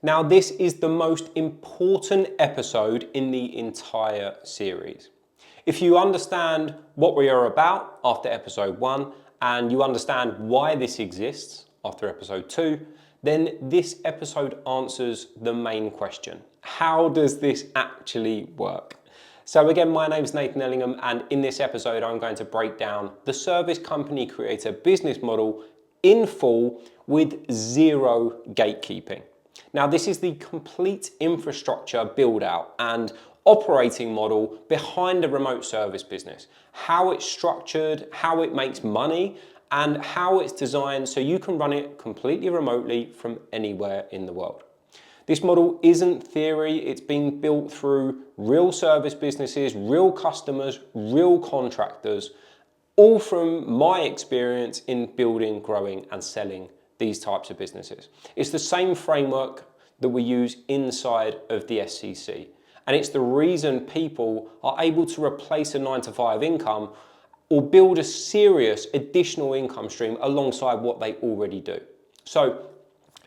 Now, this is the most important episode in the entire series. If you understand what we are about after episode 1 and you understand why this exists after episode 2, then this episode answers the main question. How does this actually work? So again, my name is Nathan Ellingham, and in this episode I'm going to break down the service company creator business model in full with zero gatekeeping. Now, this is the complete infrastructure build out and operating model behind a remote service business, how it's structured, how it makes money, and how it's designed so you can run it completely remotely from anywhere in the world. This model isn't theory, it's being built through real service businesses, real customers, real contractors, all from my experience in building, growing, and selling these types of businesses. It's the same framework that we use inside of the SCC. And it's the reason people are able to replace a 9-to-5 income or build a serious additional income stream alongside what they already do. So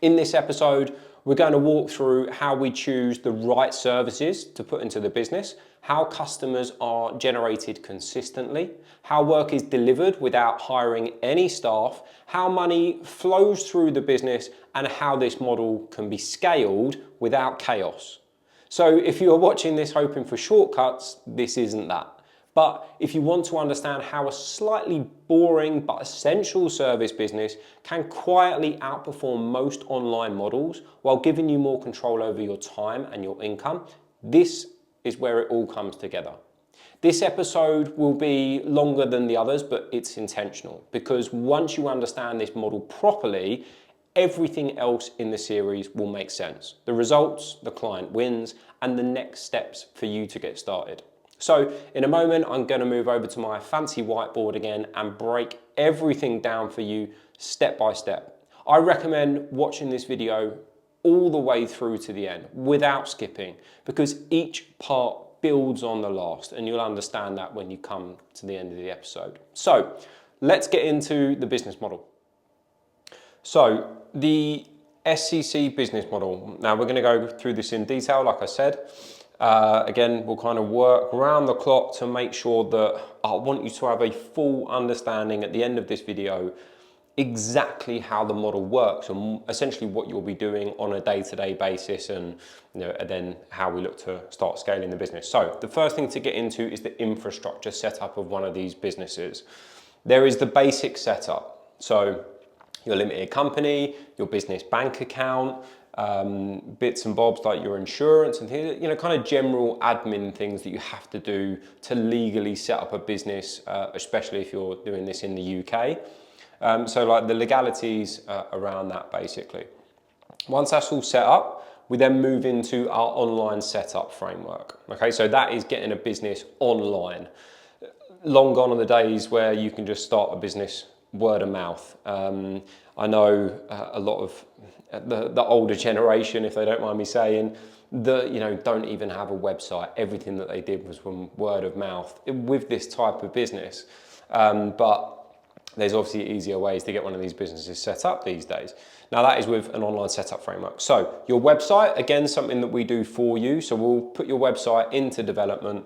in this episode, we're going to walk through how we choose the right services to put into the business, how customers are generated consistently, how work is delivered without hiring any staff, how money flows through the business, and how this model can be scaled without chaos. So if you are watching this hoping for shortcuts, this isn't that. But if you want to understand how a slightly boring but essential service business can quietly outperform most online models while giving you more control over your time and your income, this is where it all comes together. This episode will be longer than the others, but it's intentional because once you understand this model properly, everything else in the series will make sense. The results, the client wins, and the next steps for you to get started. So in a moment, I'm going to move over to my fancy whiteboard again and break everything down for you step by step. I recommend watching this video all the way through to the end without skipping because each part builds on the last, and you'll understand that when you come to the end of the episode. So let's get into the business model. So the SCC business model. Now we're going to go through this in detail, like I said. Again, we'll kind of work around the clock to make sure that I want you to have a full understanding at the end of this video exactly how the model works and essentially what you'll be doing on a day-to-day basis, and and then how we look to start scaling the business. So the first thing to get into is the infrastructure setup of one of these businesses. There is the basic setup. So your limited company, your business bank account, bits and bobs like your insurance and things, kind of general admin things that you have to do to legally set up a business, especially if you're doing this in the UK. So like the legalities around that basically. Once that's all set up, we then move into our online setup framework. Okay, so that is getting a business online. Long gone are the days where you can just start a business word of mouth. I know a lot of the older generation, if they don't mind me saying, don't even have a website. Everything that they did was from word of mouth with this type of business. But there's obviously easier ways to get one of these businesses set up these days. Now that is with an online setup framework. So your website, again, something that we do for you. So we'll put your website into development.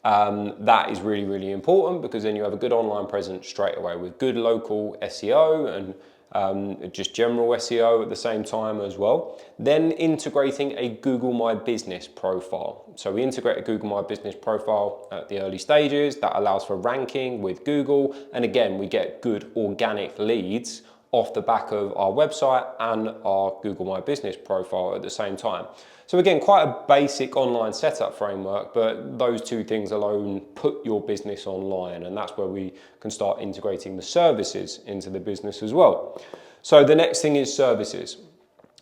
That is really, really important because then you have a good online presence straight away with good local SEO and just general SEO at the same time as well. Then integrating a Google My Business profile. So we integrate a Google My Business profile at the early stages. That allows for ranking with Google. And again, we get good organic leads off the back of our website and our Google My Business profile at the same time. So again, quite a basic online setup framework, but those two things alone put your business online, and that's where we can start integrating the services into the business as well. So the next thing is services.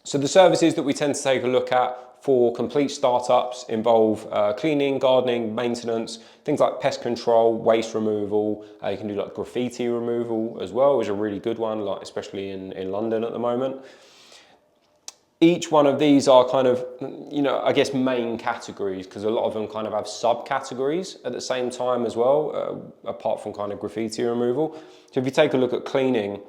So the services that we tend to take a look at for complete startups involve cleaning, gardening, maintenance, things like pest control, waste removal. You can do like graffiti removal as well, which is a really good one, like especially in London at the moment. Each one of these are kind of, I guess main categories, because a lot of them kind of have subcategories at the same time as well, apart from kind of graffiti removal. So if you take a look at cleaning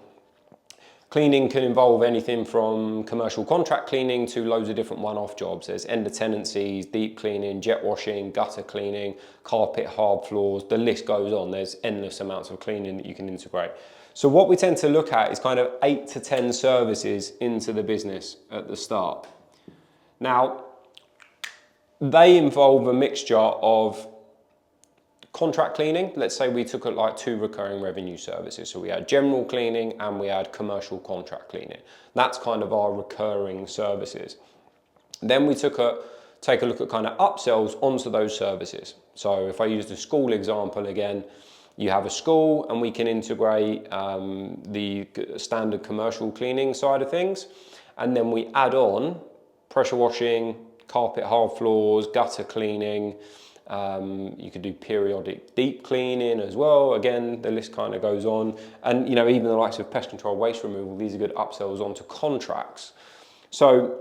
Cleaning can involve anything from commercial contract cleaning to loads of different one-off jobs. There's end of tenancies, deep cleaning, jet washing, gutter cleaning, carpet, hard floors, the list goes on. There's endless amounts of cleaning that you can integrate. So what we tend to look at is kind of 8 to 10 services into the business at the start. Now, they involve a mixture of contract cleaning. Let's say we took like 2 recurring revenue services. So we had general cleaning and we had commercial contract cleaning. That's kind of our recurring services. Then we take a look at kind of upsells onto those services. So if I use the school example again, you have a school and we can integrate the standard commercial cleaning side of things. And then we add on pressure washing, carpet, hard floors, gutter cleaning. You could do periodic deep cleaning as well. Again, the list kind of goes on. And even the likes of pest control, waste removal, these are good upsells onto contracts. So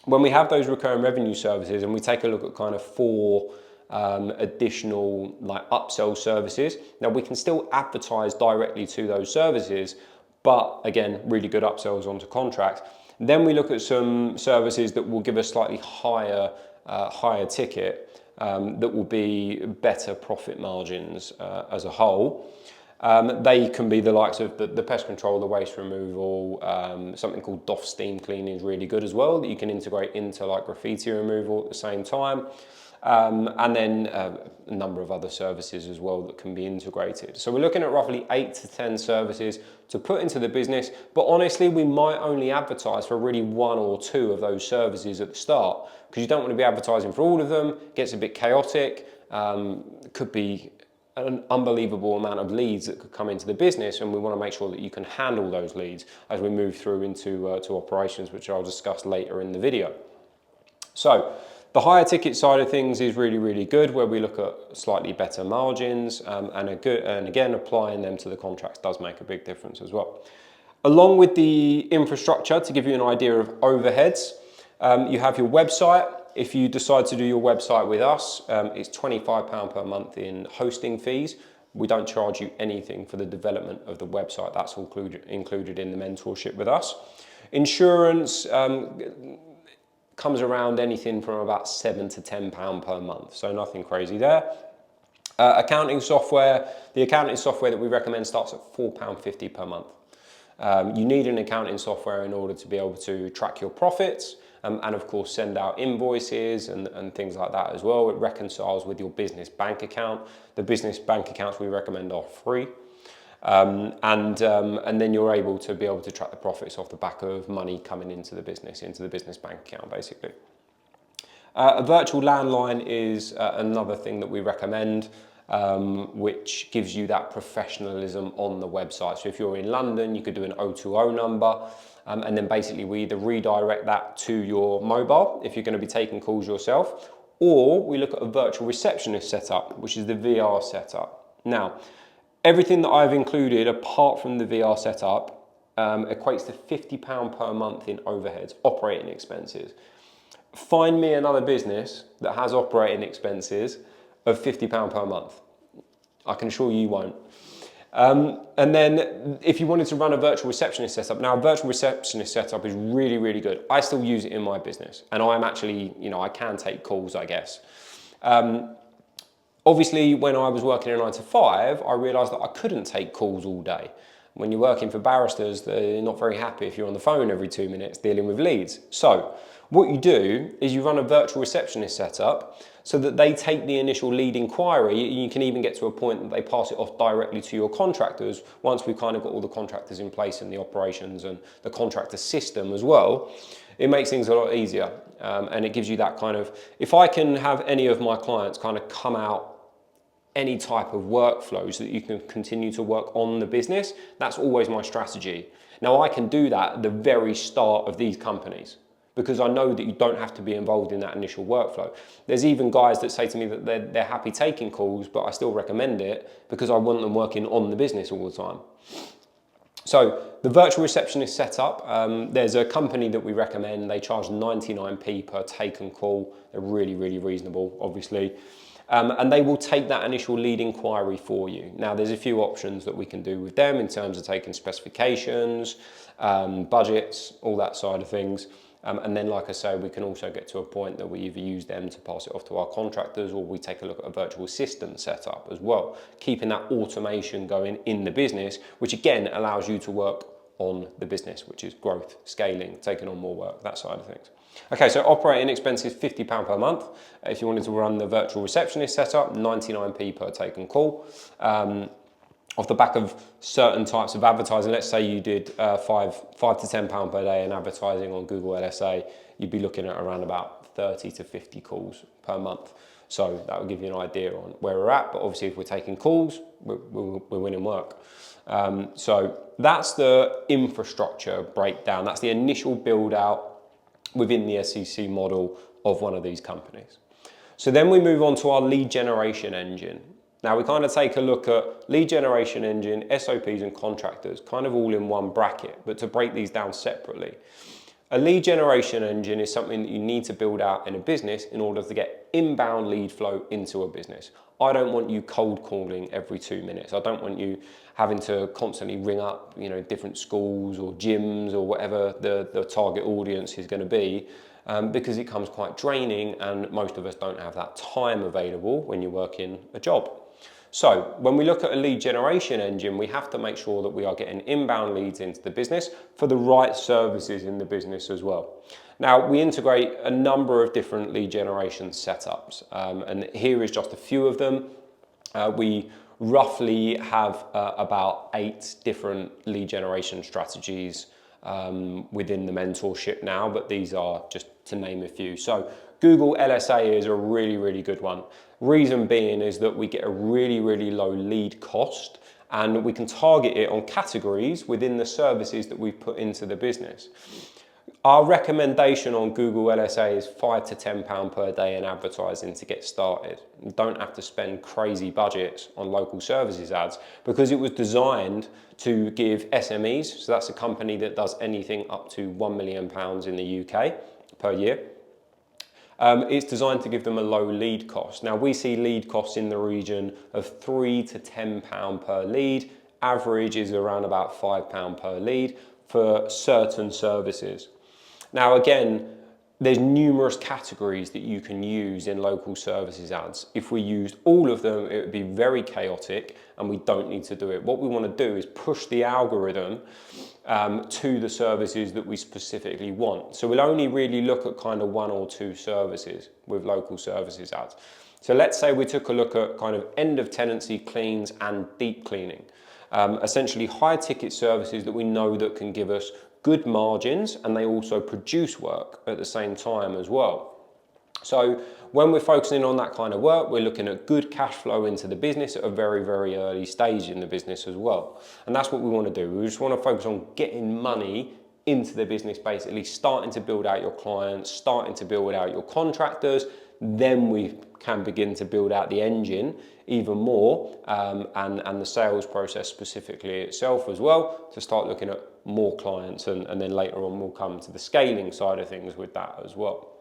when we have those recurring revenue services and we take a look at kind of 4 additional like upsell services, now we can still advertise directly to those services, but again, really good upsells onto contracts. Then we look at some services that will give us slightly higher ticket, that will be better profit margins as a whole. They can be the likes of the pest control, the waste removal, something called DOF steam cleaning is really good as well, that you can integrate into like graffiti removal at the same time. And then a number of other services as well that can be integrated. So we're looking at roughly 8 to 10 services to put into the business, but honestly, we might only advertise for really 1 or 2 of those services at the start, because you don't want to be advertising for all of them. It gets a bit chaotic. Could be an unbelievable amount of leads that could come into the business, and we want to make sure that you can handle those leads as we move through into to operations, which I'll discuss later in the video. So the higher ticket side of things is really, really good, where we look at slightly better margins, and again, applying them to the contracts does make a big difference as well. Along with the infrastructure, to give you an idea of overheads, you have your website. If you decide to do your website with us, it's £25 per month in hosting fees. We don't charge you anything for the development of the website. That's all included in the mentorship with us. Insurance comes around anything from about £7 to £10 per month, so nothing crazy there. Accounting software, the accounting software that we recommend starts at £4.50 per month. You need an accounting software in order to be able to track your profits, and of course send out invoices and things like that as well. It reconciles with your business bank account. The business bank accounts we recommend are free. And then you're able to track the profits off the back of money coming into the business bank account, basically. A virtual landline is another thing that we recommend, which gives you that professionalism on the website. So if you're in London, you could do an 020 number, and then basically we either redirect that to your mobile if you're going to be taking calls yourself, or we look at a virtual receptionist setup, which is the VR setup. Now, everything that I've included apart from the VR setup equates to £50 per month in overheads, operating expenses. Find me another business that has operating expenses of £50 per month. I can assure you won't. And then if you wanted to run a virtual receptionist setup, now a virtual receptionist setup is really, really good. I still use it in my business, and I'm actually, I can take calls, I guess. Obviously, when I was working a 9 to 5, I realised that I couldn't take calls all day. When you're working for barristers, they're not very happy if you're on the phone every 2 minutes dealing with leads. So what you do is you run a virtual receptionist setup so that they take the initial lead inquiry, and you can even get to a point that they pass it off directly to your contractors once we've kind of got all the contractors in place and the operations and the contractor system as well. It makes things a lot easier, and it gives you that kind of, if I can have any of my clients kind of come out any type of workflow so that you can continue to work on the business, that's always my strategy. Now I can do that at the very start of these companies, because I know that you don't have to be involved in that initial workflow. There's even guys that say to me that they're happy taking calls, but I still recommend it because I want them working on the business all the time. So the virtual receptionist setup, there's a company that we recommend. They charge 99p per taken call. They're really, really reasonable, obviously. And they will take that initial lead inquiry for you. Now, there's a few options that we can do with them in terms of taking specifications, budgets, all that side of things. And then, like I say, we can also get to a point that we either use them to pass it off to our contractors, or we take a look at a virtual assistant setup as well, keeping that automation going in the business, which again allows you to work on the business, which is growth, scaling, taking on more work, that side of things. Okay, so operating expenses, £50 per month. If you wanted to run the virtual receptionist setup, 99p per taken call. Off the back of certain types of advertising, let's say you did £5 to £10 per day in advertising on Google LSA, you'd be looking at around about 30 to 50 calls per month. So that will give you an idea on where we're at. But obviously, if we're taking calls, we're winning work. So that's the infrastructure breakdown. That's the initial build out within the SEC model of one of these companies. So then we move on to our lead generation engine. Now we kind of take a look at lead generation engine, SOPs and contractors, kind of all in one bracket, but to break these down separately. A lead generation engine is something that you need to build out in a business in order to get inbound lead flow into a business. I don't want you cold calling every 2 minutes. I don't want you having to constantly ring up, different schools or gyms or whatever the target audience is going to be, because it comes quite draining, and most of us don't have that time available when you're working a job. So when we look at a lead generation engine, we have to make sure that we are getting inbound leads into the business for the right services in the business as well. Now, we integrate a number of different lead generation setups, and here is just a few of them. We roughly have about 8 different lead generation strategies within the mentorship now, but these are just to name a few. So Google LSA is a really, really good one. Reason being is that we get a really, really low lead cost, and we can target it on categories within the services that we've put into the business. Our recommendation on Google LSA is £5 to £10 per day in advertising to get started. You don't have to spend crazy budgets on local services ads, because it was designed to give SMEs, so that's a company that does anything up to £1 million in the UK per year. It's designed to give them a low lead cost. Now, we see lead costs in the region of £3 to £10 per lead. Average is around about £5 per lead for certain services. Now, again, there's numerous categories that you can use in local services ads. If we used all of them, it would be very chaotic, and we don't need to do it. What we want to do is push the algorithm to the services that we specifically want. So we'll only really look at kind of 1 or 2 services with local services ads. So let's say we took a look at kind of end of tenancy cleans and deep cleaning. Essentially high ticket services that we know that can give us good margins, and they also produce work at the same time as well. So when we're focusing on that kind of work, we're looking at good cash flow into the business at a very, very early stage in the business as well. And that's what we want to do. We just want to focus on getting money into the business, basically starting to build out your clients, starting to build out your contractors. Then we can begin to build out the engine even more, and the sales process specifically itself as well, to start looking at more clients, and then later on we'll come to the scaling side of things with that as well.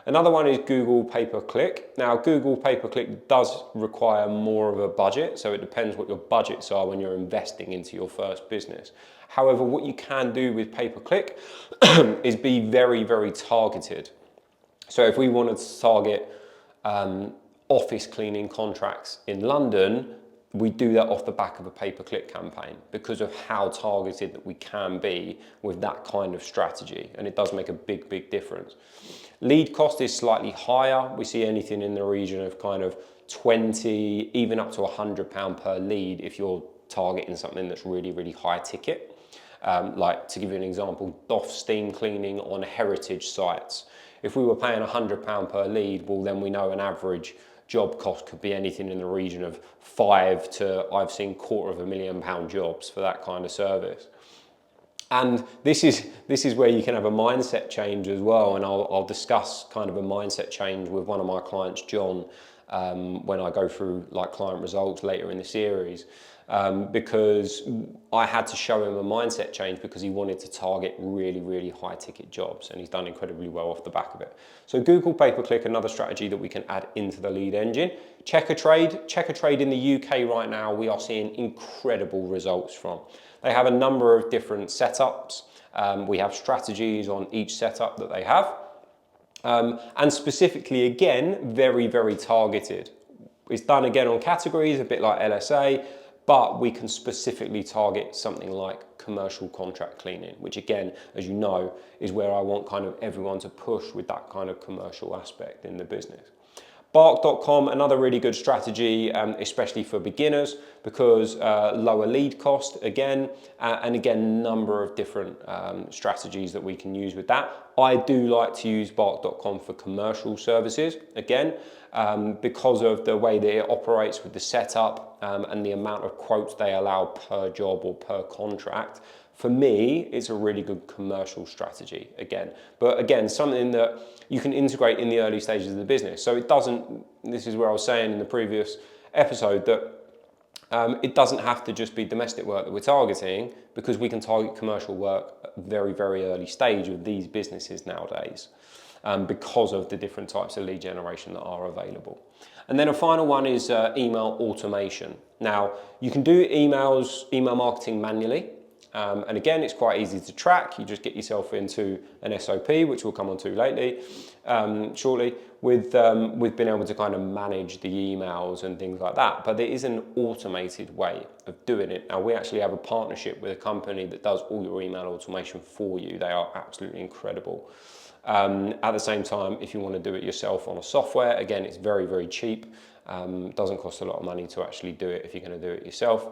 Another one is Google pay-per-click. Now, Google pay-per-click does require more of a budget, so it depends what your budgets are when you're investing into your first business. However, what you can do with pay-per-click is be very, very targeted. So if we wanted to target office cleaning contracts in London, we do that off the back of a pay-per-click campaign, because of how targeted that we can be with that kind of strategy. And it does make a big, big difference. Lead cost is slightly higher. We see anything in the region of kind of 20, even up to £100 per lead if you're targeting something that's really, really high ticket. Like, to give you an example, DOF steam cleaning on heritage sites. If we were paying £100 per lead, well, then we know an average job cost could be anything in the region of 5 to, I've seen £250,000 jobs for that kind of service. And this is where you can have a mindset change as well, and I'll discuss kind of a mindset change with one of my clients, John, when I go through like client results later in the series. because I had to show him a mindset change because he wanted to target really, really high ticket jobs, and he's done incredibly well off the back of it. So Google pay-per-click, another strategy that we can add into the lead engine. Checker Trade in the UK right now, we are seeing incredible results from. They have a number of different setups. We have strategies on each setup that they have. And specifically, again, very, very targeted. It's done again on categories, a bit like LSA, but we can specifically target something like commercial contract cleaning, which again, as you know, is where I want kind of everyone to push with that kind of commercial aspect in the business. Bark.com, another really good strategy, especially for beginners, because lower lead cost again, and again, number of different strategies that we can use with that. I do like to use Bark.com for commercial services, again, because of the way that it operates with the setup and the amount of quotes they allow per job or per contract. For me, it's a really good commercial strategy, again. But again, something that you can integrate in the early stages of the business. So it doesn't, this is where I was saying in the previous episode that it doesn't have to just be domestic work that we're targeting, because we can target commercial work at a very, very early stage of these businesses nowadays, because of the different types of lead generation that are available. And then a final one is email automation. Now, you can do email marketing manually. And again, it's quite easy to track. You just get yourself into an SOP, which we'll come on to shortly, with being able to kind of manage the emails and things like that. But there is an automated way of doing it. Now, we actually have a partnership with a company that does all your email automation for you. They are absolutely incredible. At the same time, if you want to do it yourself on a software, again, it's very, very cheap. Doesn't cost a lot of money to actually do it if you're going to do it yourself.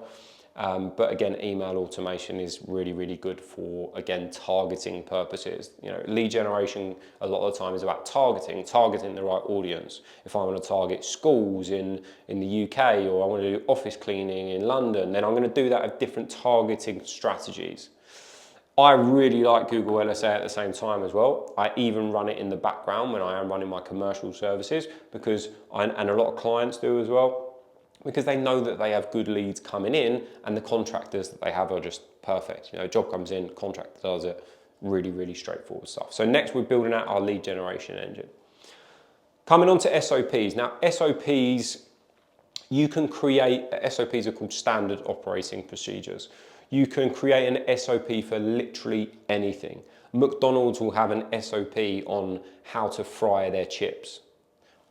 But again, email automation is really, really good for, again, targeting purposes. You know, lead generation a lot of the time is about targeting the right audience. If I want to target schools in the UK, or I want to do office cleaning in London, then I'm going to do that with different targeting strategies. I really like Google LSA at the same time as well. I even run it in the background when I am running my commercial services, because and a lot of clients do as well, because they know that they have good leads coming in, and the contractors that they have are just perfect. You know, job comes in, contractor does it, really, really straightforward stuff. So next, we're building out our lead generation engine. Coming on to SOPs. Now, SOPs, you can create, SOPs are called standard operating procedures. You can create an SOP for literally anything. McDonald's will have an SOP on how to fry their chips,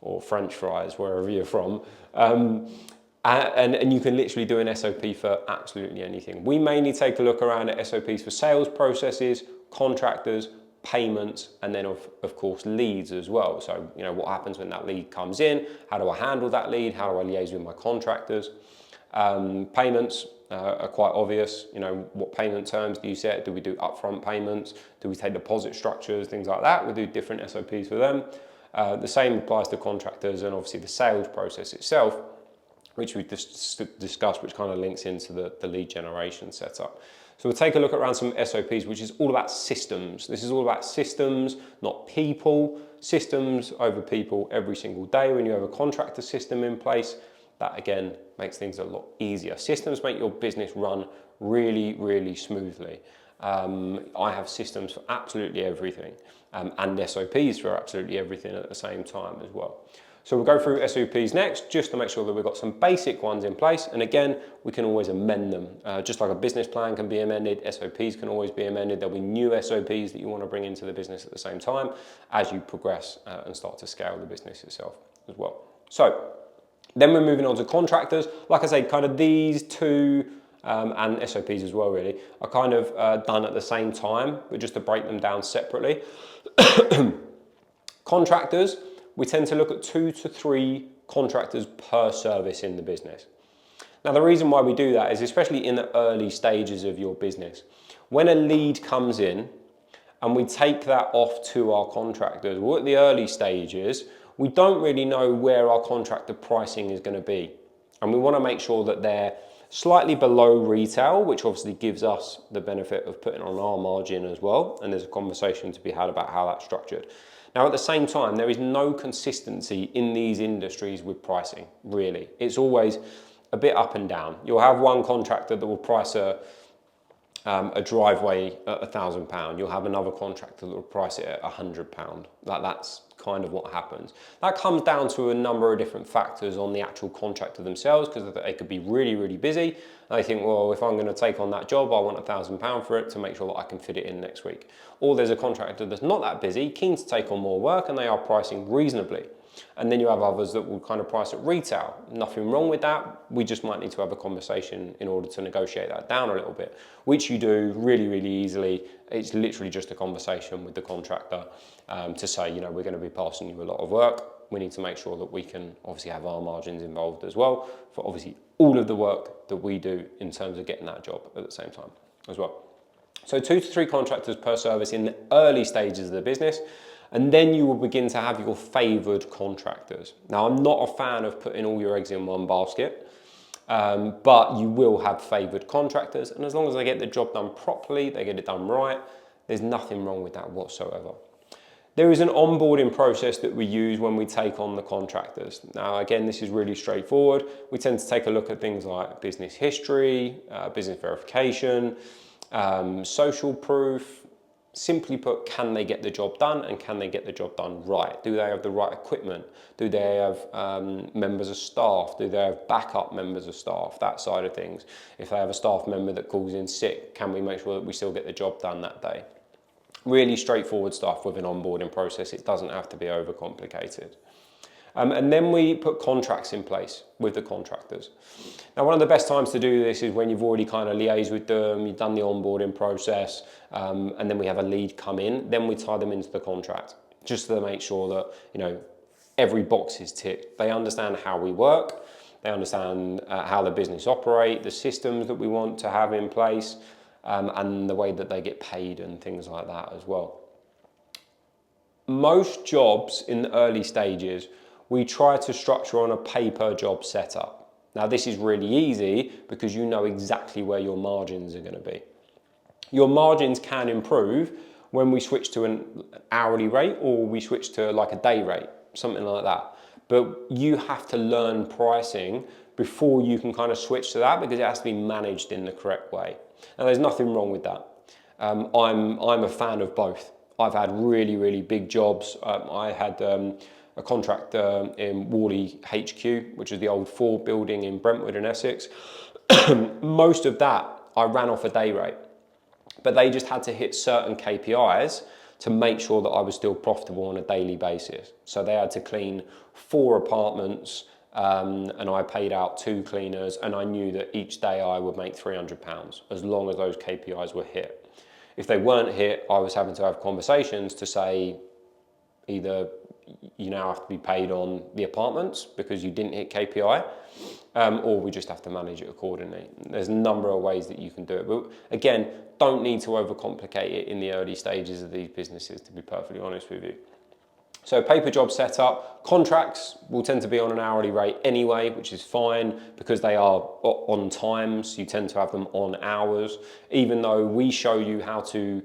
or French fries, wherever you're from. And you can literally do an SOP for absolutely anything. We mainly take a look around at SOPs for sales processes, contractors, payments, and then of course leads as well. So, you know, what happens when that lead comes in? How do I handle that lead? How do I liaise with my contractors? Payments are quite obvious. You know, what payment terms do you set? Do we do upfront payments? Do we take deposit structures? Things like that. We do different SOPs for them. The same applies to contractors, and obviously the sales process itself, which we just discussed, which kind of links into the lead generation setup. So we'll take a look around some SOPs, which is all about systems. This is all about systems, not people. Systems over people every single day. When you have a contractor system in place, that again makes things a lot easier. Systems make your business run really, really smoothly. I have systems for absolutely everything, and SOPs for absolutely everything at the same time as well. So we'll go through SOPs next, just to make sure that we've got some basic ones in place. And again, we can always amend them. Just like a business plan can be amended, SOPs can always be amended. There'll be new SOPs that you want to bring into the business at the same time as you progress and start to scale the business itself as well. So then we're moving on to contractors. Like I say, kind of these two and SOPs as well really are kind of done at the same time, but just to break them down separately. Contractors, we tend to look at 2 to 3 contractors per service in the business. Now, the reason why we do that is especially in the early stages of your business. When a lead comes in and we take that off to our contractors, well, at the early stages, we don't really know where our contractor pricing is going to be. And we want to make sure that they're slightly below retail, which obviously gives us the benefit of putting on our margin as well. And there's a conversation to be had about how that's structured. Now, at the same time, there is no consistency in these industries with pricing, really. It's always a bit up and down. You'll have one contractor that will price a driveway at £1,000. You'll have another contractor that will price it at £100. That's kind of what happens. That comes down to a number of different factors on the actual contractor themselves, because they could be really, really busy. And they think, well, if I'm going to take on that job, I want £1,000 for it to make sure that I can fit it in next week. Or there's a contractor that's not that busy, keen to take on more work, and they are pricing reasonably. And then you have others that will kind of price at retail. Nothing wrong with that. We just might need to have a conversation in order to negotiate that down a little bit, which you do really, really easily. It's literally just a conversation with the contractor to say, you know, we're going to be passing you a lot of work. We need to make sure that we can obviously have our margins involved as well for obviously all of the work that we do in terms of getting that job at the same time as well. So 2 to 3 contractors per service in the early stages of the business. And then you will begin to have your favoured contractors. Now, I'm not a fan of putting all your eggs in one basket, but you will have favoured contractors. And as long as they get the job done properly, they get it done right, there's nothing wrong with that whatsoever. There is an onboarding process that we use when we take on the contractors. Now, again, this is really straightforward. We tend to take a look at things like business history, business verification, social proof. Simply put, can they get the job done, and can they get the job done right? Do they have the right equipment? Do they have members of staff? Do they have backup members of staff? That side of things. If they have a staff member that calls in sick, can we make sure that we still get the job done that day? Really straightforward stuff with an onboarding process. It doesn't have to be overcomplicated. And then we put contracts in place with the contractors. Now, one of the best times to do this is when you've already kind of liaised with them, you've done the onboarding process, and then we have a lead come in. Then we tie them into the contract, just to make sure that, you know, every box is ticked. They understand how we work, they understand how the business operate, the systems that we want to have in place, and the way that they get paid and things like that as well. Most jobs in the early stages, we try to structure on a pay-per-job setup. Now, this is really easy because you know exactly where your margins are going to be. Your margins can improve when we switch to an hourly rate, or we switch to like a day rate, something like that. But you have to learn pricing before you can kind of switch to that, because it has to be managed in the correct way. Now, there's nothing wrong with that. I'm a fan of both. I've had really, really big jobs. I had a contractor in Worley HQ, which is the old Ford building in Brentwood in Essex. Most of that I ran off a day rate, but they just had to hit certain KPIs to make sure that I was still profitable on a daily basis. So they had to clean 4 apartments, and I paid out 2 cleaners, and I knew that each day I would make £300 as long as those KPIs were hit. If they weren't hit, I was having to have conversations to say, either you now have to be paid on the apartments because you didn't hit KPI, or we just have to manage it accordingly. There's a number of ways that you can do it, but again, don't need to overcomplicate it in the early stages of these businesses, to be perfectly honest with you. So paper job setup, contracts will tend to be on an hourly rate anyway, which is fine because they are on times. You tend to have them on hours, even though we show you how to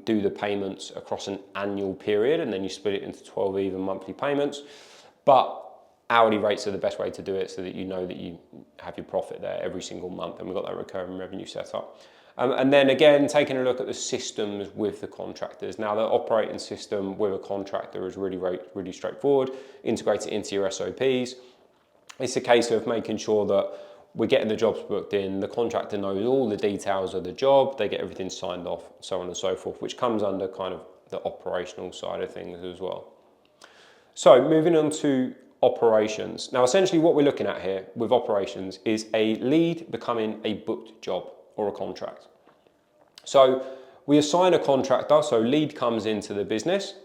do the payments across an annual period, and then you split it into 12 even monthly payments. But hourly rates are the best way to do it, so that you know that you have your profit there every single month, and we've got that recurring revenue set up. And then again, taking a look at the systems with the contractors. Now, the operating system with a contractor is really straightforward. Integrate it into your SOPs. It's a case of making sure that we're getting the jobs booked in, the contractor knows all the details of the job, they get everything signed off, so on and so forth, which comes under kind of the operational side of things as well. So moving on to operations. Now, essentially what we're looking at here with operations is a lead becoming a booked job or a contract. So we assign a contractor, so lead comes into the business.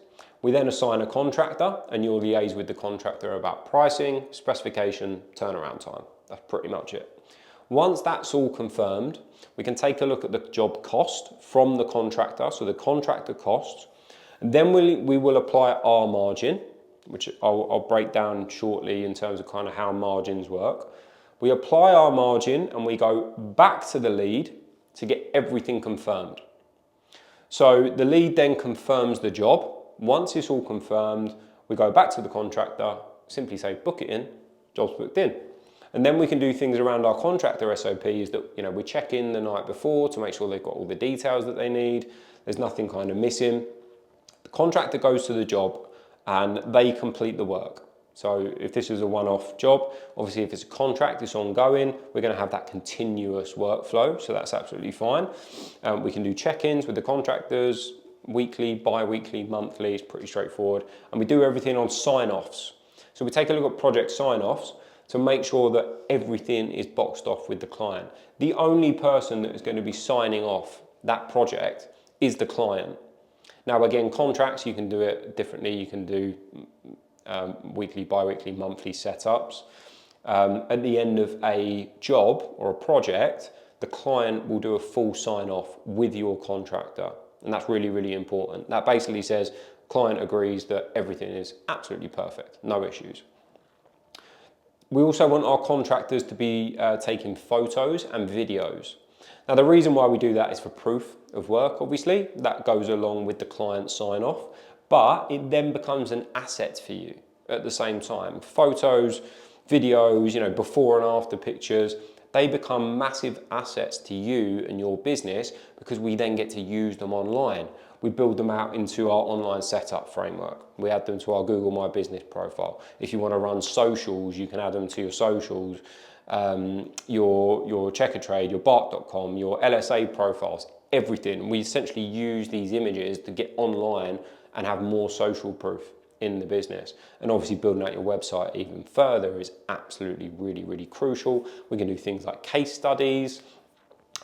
We then assign a contractor, and you'll liaise with the contractor about pricing, specification, turnaround time. That's pretty much it. Once that's all confirmed, we can take a look at the job cost from the contractor, so the contractor cost. And then we will apply our margin, which I'll break down shortly in terms of kind of how margins work. We apply our margin and we go back to the lead to get everything confirmed. So the lead then confirms the job. Once it's all confirmed, we go back to the contractor, simply say, book it in, job's booked in. And then we can do things around our contractor SOPs that, we check in the night before to make sure they've got all the details that they need. There's nothing kind of missing. The contractor goes to the job and they complete the work. So if this is a one-off job, obviously if it's a contract, it's ongoing, we're going to have that continuous workflow, so that's absolutely fine. We can do check-ins with the contractors, weekly, bi-weekly, monthly, it's pretty straightforward. And we do everything on sign-offs. So we take a look at project sign-offs to make sure that everything is boxed off with the client. The only person that is going to be signing off that project is the client. Now again, contracts, you can do it differently. You can do weekly, bi-weekly, monthly setups. At the end of a job or a project, the client will do a full sign-off with your contractor. And that's really, really important. That basically says client agrees that everything is absolutely perfect, no issues. We also want our contractors to be taking photos and videos. Now the reason why we do that is for proof of work, obviously. That goes along with the client sign-off. But it then becomes an asset for you at the same time. Photos, videos, before and after pictures, they become massive assets to you and your business because we then get to use them online. We build them out into our online setup framework. We add them to our Google My Business profile. If you want to run socials, you can add them to your socials, your Checkatrade, your Bark.com, your LSA profiles, everything. We essentially use these images to get online and have more social proof in the business. And obviously building out your website even further is absolutely really, really crucial. We can do things like case studies.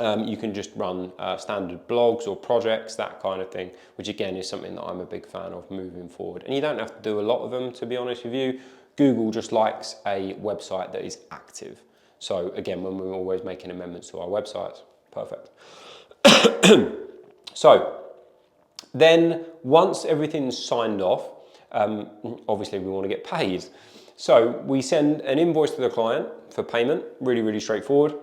You can just run standard blogs or projects, that kind of thing, which again is something that I'm a big fan of moving forward. And you don't have to do a lot of them, to be honest with you. Google just likes a website that is active. So again, when we're always making amendments to our websites, perfect. So then once everything's signed off, obviously we want to get paid. So we send an invoice to the client for payment, really, really straightforward.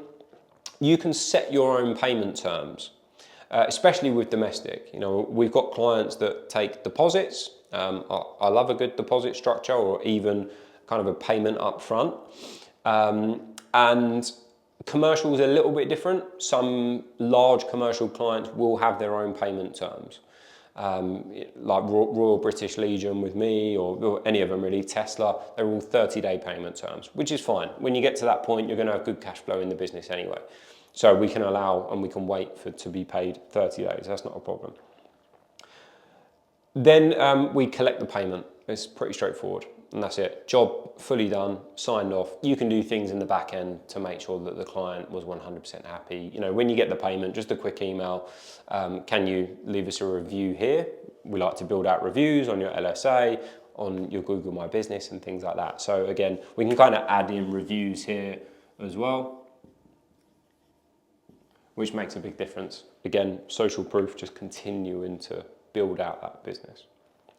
You can set your own payment terms, especially with domestic. We've got clients that take deposits. I love a good deposit structure or even kind of a payment up front. And commercial is a little bit different. Some large commercial clients will have their own payment terms. Like Royal British Legion with me or any of them really, Tesla, they're all 30-day payment terms, which is fine. When you get to that point, you're going to have good cash flow in the business anyway. So we can allow and we can wait to be paid 30 days. That's not a problem. Then we collect the payment. It's pretty straightforward. And that's it. Job fully done, signed off. You can do things in the back end to make sure that the client was 100% happy. When you get the payment, just a quick email. Can you leave us a review here? We like to build out reviews on your LSA, on your Google My Business and things like that. So again, we can kind of add in reviews here as well, which makes a big difference. Again, social proof, just continuing to build out that business.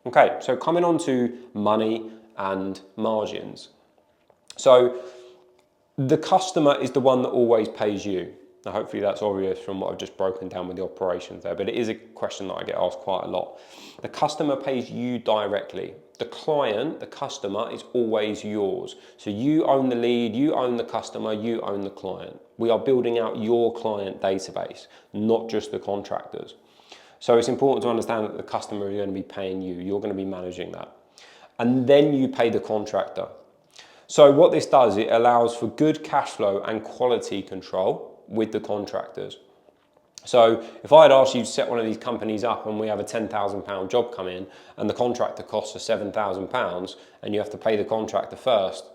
Okay, so coming on to money and margins. So the customer is the one that always pays you. Now hopefully that's obvious from what I've just broken down with the operations there, but it is a question that I get asked quite a lot. The customer pays you directly. The client, the customer, is always yours. So you own the lead, you own the customer, you own the client. We are building out your client database, not just the contractors. So it's important to understand that the customer is going to be paying you. You're going to be managing that. And then you pay the contractor. So what this does, it allows for good cash flow and quality control with the contractors. So if I had asked you to set one of these companies up and we have a £10,000 job come in and the contractor costs us £7,000 and you have to pay the contractor first,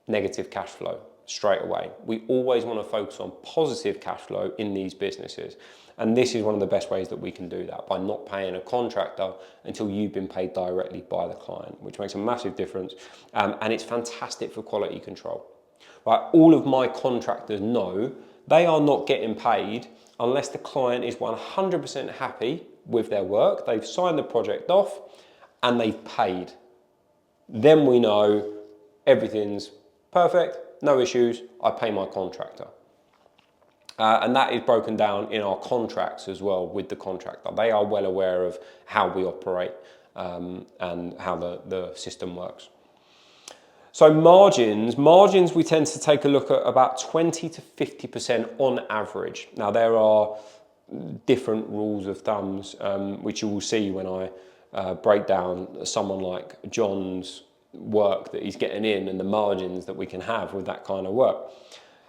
negative cash flow straight away. We always want to focus on positive cash flow in these businesses. And this is one of the best ways that we can do that, by not paying a contractor until you've been paid directly by the client, which makes a massive difference. And it's fantastic for quality control. Right? All of my contractors know they are not getting paid unless the client is 100% happy with their work, they've signed the project off and they've paid. Then we know everything's perfect, no issues, I pay my contractor. And that is broken down in our contracts as well with the contractor. They are well aware of how we operate and how the system works. So margins we tend to take a look at about 20 to 50% on average. Now there are different rules of thumbs, which you will see when I break down someone like John's work that he's getting in and the margins that we can have with that kind of work.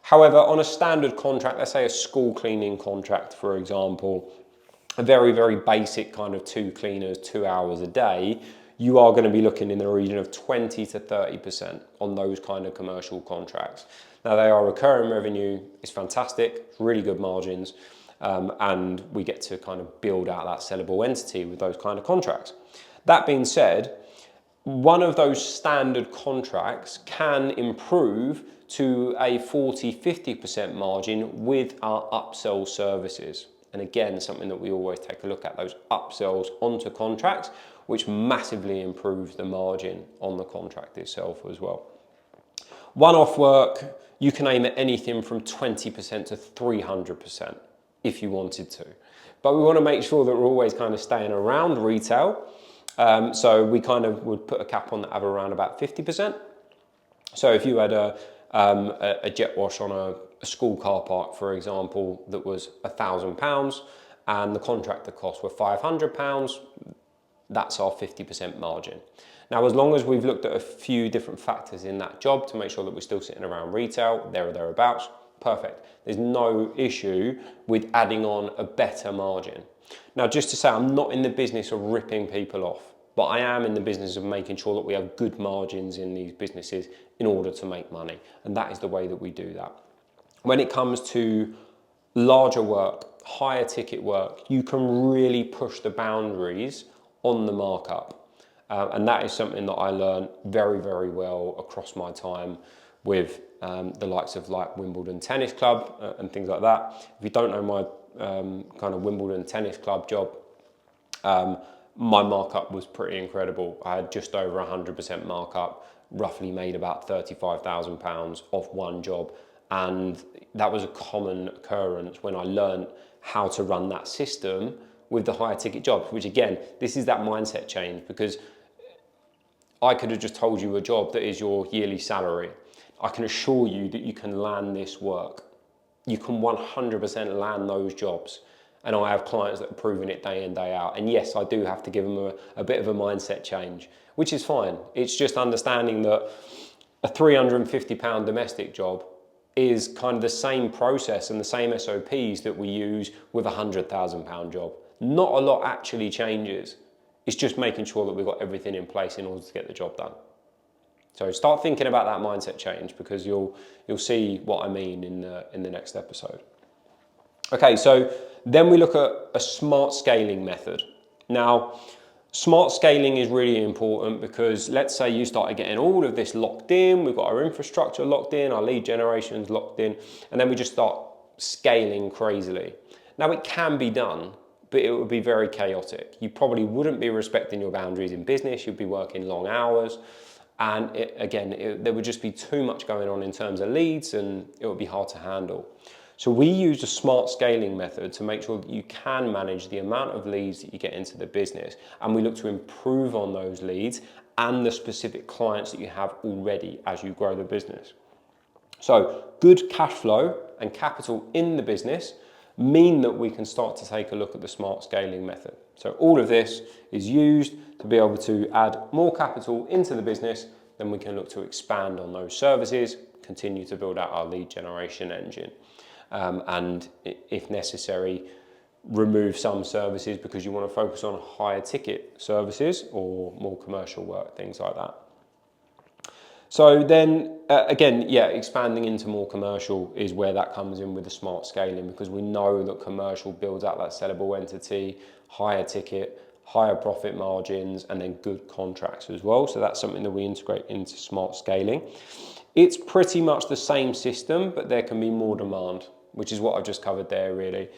However, on a standard contract, let's say a school cleaning contract, for example, a very, very basic kind of 2 cleaners, 2 hours a day, you are going to be looking in the region of 20 to 30% on those kind of commercial contracts. Now they are recurring revenue, it's fantastic, really good margins, and we get to kind of build out that sellable entity with those kind of contracts. That being said, one of those standard contracts can improve to a 40-50% margin with our upsell services. And again, something that we always take a look at, those upsells onto contracts, which massively improves the margin on the contract itself as well. One-off work, you can aim at anything from 20% to 300% if you wanted to. But we want to make sure that we're always kind of staying around retail. So we kind of would put a cap on that of around about 50%. So if you had a jet wash on a school car park, for example, that was £1,000 and the contractor costs were £500, that's our 50% margin. Now, as long as we've looked at a few different factors in that job to make sure that we're still sitting around retail, there or thereabouts, perfect. There's no issue with adding on a better margin. Now, just to say, I'm not in the business of ripping people off, but I am in the business of making sure that we have good margins in these businesses in order to make money. And that is the way that we do that. When it comes to larger work, higher ticket work, you can really push the boundaries on the markup. And that is something that I learned very, very well across my time with the likes of like Wimbledon Tennis Club and things like that. If you don't know my kind of Wimbledon Tennis Club job, my markup was pretty incredible. I had just over 100% markup, roughly made about £35,000 off one job. And that was a common occurrence when I learned how to run that system with the higher ticket jobs, which again, this is that mindset change, because I could have just told you a job that is your yearly salary. I can assure you that you can land this work. You can 100% land those jobs. And I have clients that are proving it day in, day out. And yes, I do have to give them a bit of a mindset change, which is fine. It's just understanding that a £350 domestic job is kind of the same process and the same SOPs that we use with a £100,000 job. Not a lot actually changes. It's just making sure that we've got everything in place in order to get the job done. So start thinking about that mindset change, because you'll see what I mean in the next episode. Okay, so then we look at a smart scaling method. Now, smart scaling is really important because let's say you started getting all of this locked in, we've got our infrastructure locked in, our lead generation's locked in, and then we just start scaling crazily. Now, it can be done, but it would be very chaotic. You probably wouldn't be respecting your boundaries in business, you'd be working long hours, and there would just be too much going on in terms of leads, and it would be hard to handle. So we use a smart scaling method to make sure that you can manage the amount of leads that you get into the business, and we look to improve on those leads and the specific clients that you have already as you grow the business. So good cash flow and capital in the business mean that we can start to take a look at the smart scaling method. So all of this is used to be able to add more capital into the business, then we can look to expand on those services, continue to build out our lead generation engine. And if necessary, remove some services because you want to focus on higher ticket services or more commercial work, things like that. So then expanding into more commercial is where that comes in with the smart scaling, because we know that commercial builds out that sellable entity, higher ticket, higher profit margins, and then good contracts as well. So that's something that we integrate into smart scaling. It's pretty much the same system, but there can be more demand, which is what I've just covered there really.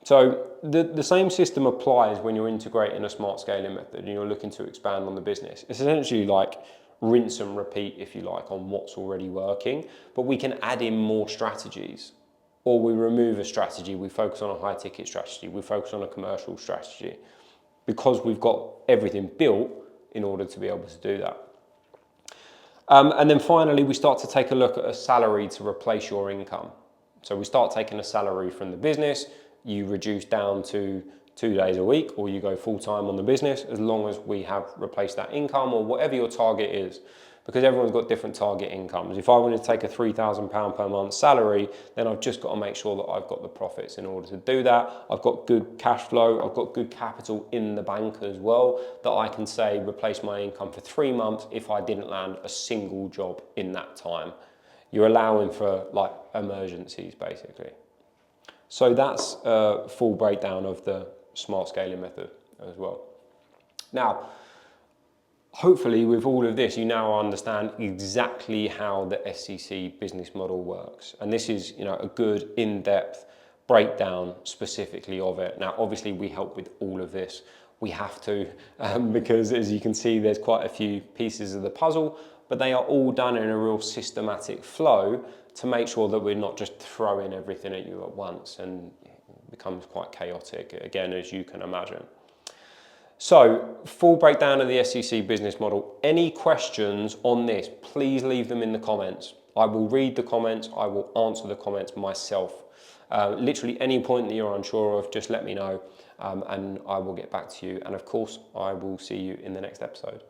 So the same system applies when you're integrating a smart scaling method and you're looking to expand on the business. It's essentially like rinse and repeat, if you like, on what's already working, but we can add in more strategies, or we remove a strategy, we focus on a high ticket strategy, we focus on a commercial strategy, because we've got everything built in order to be able to do that. And then finally, we start to take a look at a salary to replace your income. So we start taking a salary from the business, you reduce down to 2 days a week, or you go full-time on the business, as long as we have replaced that income or whatever your target is. Because everyone's got different target incomes. If I want to take a £3,000 per month salary, then I've just got to make sure that I've got the profits in order to do that. I've got good cash flow, I've got good capital in the bank as well, that I can say replace my income for 3 months if I didn't land a single job in that time. You're allowing for like emergencies basically. So that's a full breakdown of the smart scaling method as well. Now, hopefully with all of this, you now understand exactly how the SCC business model works. And this is, a good in-depth breakdown specifically of it. Now, obviously we help with all of this. We have to, because as you can see, there's quite a few pieces of the puzzle, but they are all done in a real systematic flow to make sure that we're not just throwing everything at you at once, and it becomes quite chaotic, again, as you can imagine. So, full breakdown of the SCC business model. Any questions on this, please leave them in the comments. I will read the comments, I will answer the comments myself. Literally any point that you're unsure of, just let me know, and I will get back to you. And of course, I will see you in the next episode.